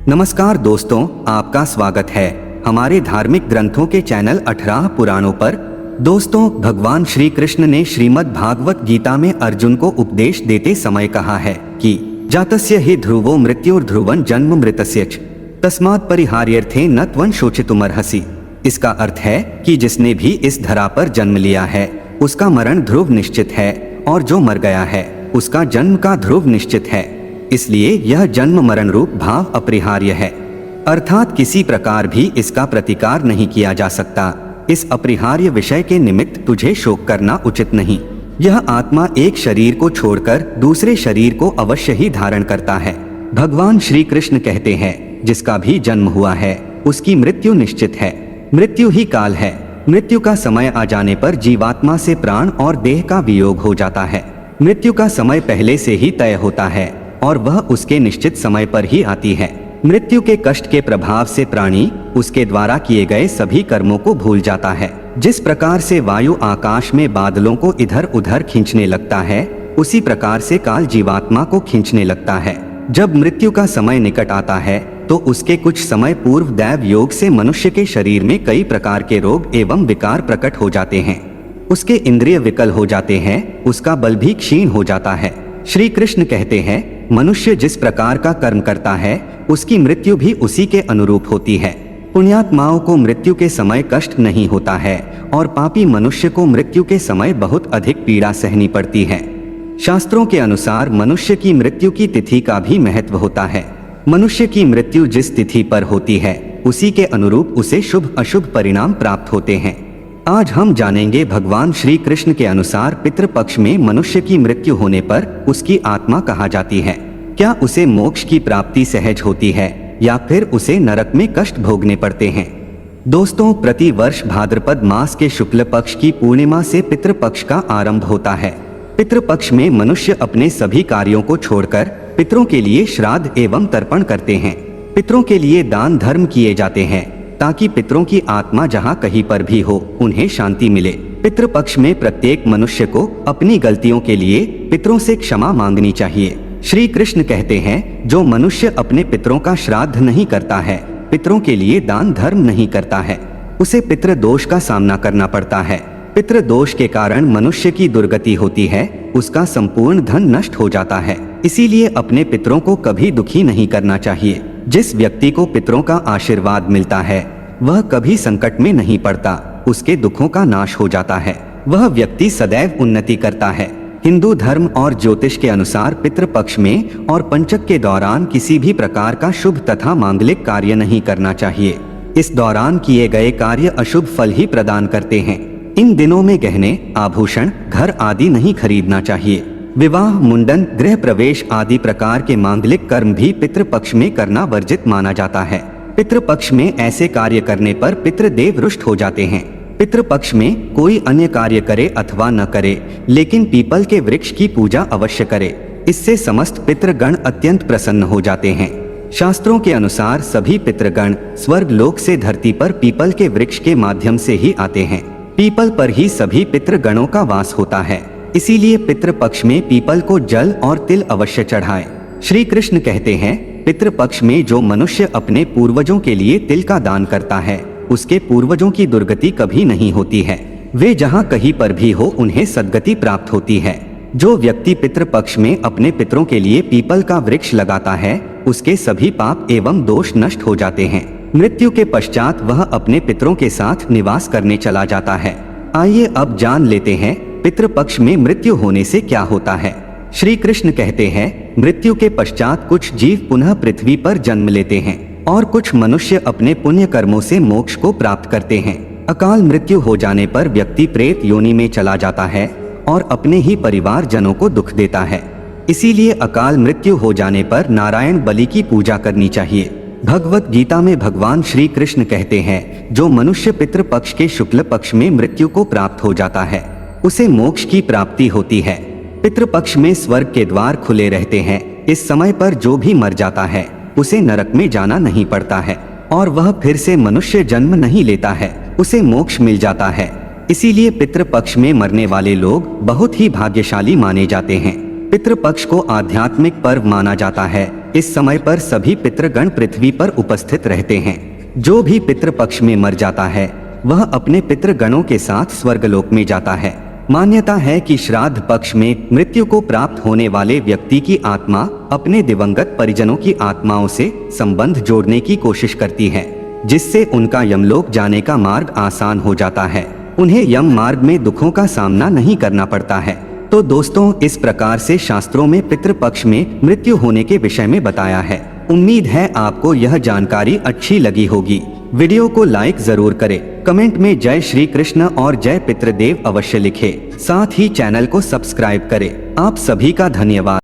नमस्कार दोस्तों, आपका स्वागत है हमारे धार्मिक ग्रंथों के चैनल 18 पुराणों पर। दोस्तों, भगवान श्री कृष्ण ने श्रीमद् भागवत गीता में अर्जुन को उपदेश देते समय कहा है कि जातस्य हि ध्रुवो मृत्युर्ध्रुवं जन्म मृतस्य च तस्मात् परिहार्यर्थे न त्वं शोचितुमर्हसि। इसका अर्थ है कि जिसने भी इस धरा पर जन्म लिया है उसका मरण ध्रुव निश्चित है, और जो मर गया है उसका जन्म का ध्रुव निश्चित है। इसलिए यह जन्म मरण रूप भाव अपरिहार्य है, अर्थात किसी प्रकार भी इसका प्रतिकार नहीं किया जा सकता। इस अपरिहार्य विषय के निमित्त तुझे शोक करना उचित नहीं। यह आत्मा एक शरीर को छोड़कर दूसरे शरीर को अवश्य ही धारण करता है। भगवान श्री कृष्ण कहते हैं, जिसका भी जन्म हुआ है उसकी मृत्यु निश्चित है। मृत्यु ही काल है। मृत्यु का समय आ जाने पर जीवात्मा से प्राण और देह का वियोग हो जाता है। मृत्यु का समय पहले से ही तय होता है और वह उसके निश्चित समय पर ही आती है। मृत्यु के कष्ट के प्रभाव से प्राणी उसके द्वारा किए गए सभी कर्मों को भूल जाता है। जिस प्रकार से वायु आकाश में बादलों को इधर उधर खींचने लगता है, उसी प्रकार से काल जीवात्मा को खींचने लगता है। जब मृत्यु का समय निकट आता है तो उसके कुछ समय पूर्व दैव योग से मनुष्य के शरीर में कई प्रकार के रोग एवं विकार प्रकट हो जाते हैं। उसके इंद्रिय विकल हो जाते हैं, उसका बल भी क्षीण हो जाता है। श्री कृष्ण कहते हैं, मनुष्य जिस प्रकार का कर्म करता है उसकी मृत्यु भी उसी के अनुरूप होती है। पुण्यात्माओं को मृत्यु के समय कष्ट नहीं होता है और पापी मनुष्य को मृत्यु के समय बहुत अधिक पीड़ा सहनी पड़ती है। शास्त्रों के अनुसार मनुष्य की मृत्यु की तिथि का भी महत्व होता है। मनुष्य की मृत्यु जिस तिथि पर होती है उसी के अनुरूप उसे शुभ अशुभ परिणाम प्राप्त होते हैं। आज हम जानेंगे भगवान श्री कृष्ण के अनुसार पितृपक्ष में मनुष्य की मृत्यु होने पर उसकी आत्मा कहाँ जाती है। क्या उसे मोक्ष की प्राप्ति सहज होती है या फिर उसे नरक में कष्ट भोगने पड़ते हैं। दोस्तों, प्रति वर्ष भाद्रपद मास के शुक्ल पक्ष की पूर्णिमा से पितृपक्ष का आरंभ होता है। पितृपक्ष में मनुष्य अपने सभी कार्यों को छोड़कर पितरों के लिए श्राद्ध एवं तर्पण करते हैं। पितरों के लिए दान धर्म किए जाते हैं ताकि पितरों की आत्मा जहाँ कहीं पर भी हो उन्हें शांति मिले। पितृपक्ष में प्रत्येक मनुष्य को अपनी गलतियों के लिए पितरों से क्षमा मांगनी चाहिए। श्री कृष्ण कहते हैं, जो मनुष्य अपने पितरों का श्राद्ध नहीं करता है, पितरों के लिए दान धर्म नहीं करता है, उसे पितृदोष का सामना करना पड़ता है। पितृदोष के कारण मनुष्य की दुर्गति होती है, उसका संपूर्ण धन नष्ट हो जाता है। इसीलिए अपने पितरों को कभी दुखी नहीं करना चाहिए। जिस व्यक्ति को पितरों का आशीर्वाद मिलता है वह कभी संकट में नहीं पड़ता, उसके दुखों का नाश हो जाता है, वह व्यक्ति सदैव उन्नति करता है। हिंदू धर्म और ज्योतिष के अनुसार पितृपक्ष में और पंचक के दौरान किसी भी प्रकार का शुभ तथा मांगलिक कार्य नहीं करना चाहिए। इस दौरान किए गए कार्य अशुभ फल ही प्रदान करते हैं। इन दिनों में गहने, आभूषण, घर आदि नहीं खरीदना चाहिए। विवाह, मुंडन, गृह प्रवेश आदि प्रकार के मांगलिक कर्म भी पितृपक्ष में करना वर्जित माना जाता है। पितृपक्ष में ऐसे कार्य करने पर पितृदेव रुष्ट हो जाते हैं। पितृपक्ष में कोई अन्य कार्य करे अथवा न करे, लेकिन पीपल के वृक्ष की पूजा अवश्य करे। इससे समस्त पितृगण अत्यंत प्रसन्न हो जाते हैं। शास्त्रों के अनुसार सभी पितृगण स्वर्ग लोक से धरती पर पीपल के वृक्ष के माध्यम से ही आते हैं। पीपल पर ही सभी पितृगणों का वास होता है। इसीलिए पितृपक्ष में पीपल को जल और तिल अवश्य चढ़ाएं। श्री कृष्ण कहते हैं, पितृपक्ष में जो मनुष्य अपने पूर्वजों के लिए तिल का दान करता है उसके पूर्वजों की दुर्गति कभी नहीं होती है। वे जहाँ कहीं पर भी हो उन्हें सद्गति प्राप्त होती है। जो व्यक्ति पितृपक्ष में अपने पितरों के लिए पीपल का वृक्ष लगाता है उसके सभी पाप एवं दोष नष्ट हो जाते हैं। मृत्यु के पश्चात वह अपने पितरों के साथ निवास करने चला जाता है। आइए अब जान लेते हैं पितृपक्ष में मृत्यु होने से क्या होता है। श्री कृष्ण कहते हैं, मृत्यु के पश्चात कुछ जीव पुनः पृथ्वी पर जन्म लेते हैं और कुछ मनुष्य अपने पुण्य कर्मों से मोक्ष को प्राप्त करते हैं। अकाल मृत्यु हो जाने पर व्यक्ति प्रेत योनि में चला जाता है और अपने ही परिवार जनों को दुख देता है। इसीलिए अकाल मृत्यु हो जाने पर नारायण बलि की पूजा करनी चाहिए। भगवत गीता में भगवान श्री कृष्ण कहते हैं, जो मनुष्य पितृपक्ष के शुक्ल पक्ष में मृत्यु को प्राप्त हो जाता है उसे मोक्ष की प्राप्ति होती है। पितृपक्ष में स्वर्ग के द्वार खुले रहते हैं। इस समय पर जो भी मर जाता है उसे नरक में जाना नहीं पड़ता है और वह फिर से मनुष्य जन्म नहीं लेता है, उसे मोक्ष मिल जाता है। इसीलिए पितृपक्ष में मरने वाले लोग बहुत ही भाग्यशाली माने जाते हैं। पितृपक्ष को आध्यात्मिक पर्व माना जाता है। इस समय पर सभी पितृगण पृथ्वी पर उपस्थित रहते हैं। जो भी पितृपक्ष में मर जाता है वह अपने पितृगणों के साथ स्वर्गलोक में जाता है। मान्यता है कि श्राद्ध पक्ष में मृत्यु को प्राप्त होने वाले व्यक्ति की आत्मा अपने दिवंगत परिजनों की आत्माओं से संबंध जोड़ने की कोशिश करती है, जिससे उनका यमलोक जाने का मार्ग आसान हो जाता है। उन्हें यम मार्ग में दुखों का सामना नहीं करना पड़ता है। तो दोस्तों, इस प्रकार से शास्त्रों में पितृपक्ष में मृत्यु होने के विषय में बताया है। उम्मीद है आपको यह जानकारी अच्छी लगी होगी। वीडियो को लाइक जरूर करें, कमेंट में जय श्री कृष्ण और जय पितृदेव अवश्य लिखें। साथ ही चैनल को सब्सक्राइब करें। आप सभी का धन्यवाद।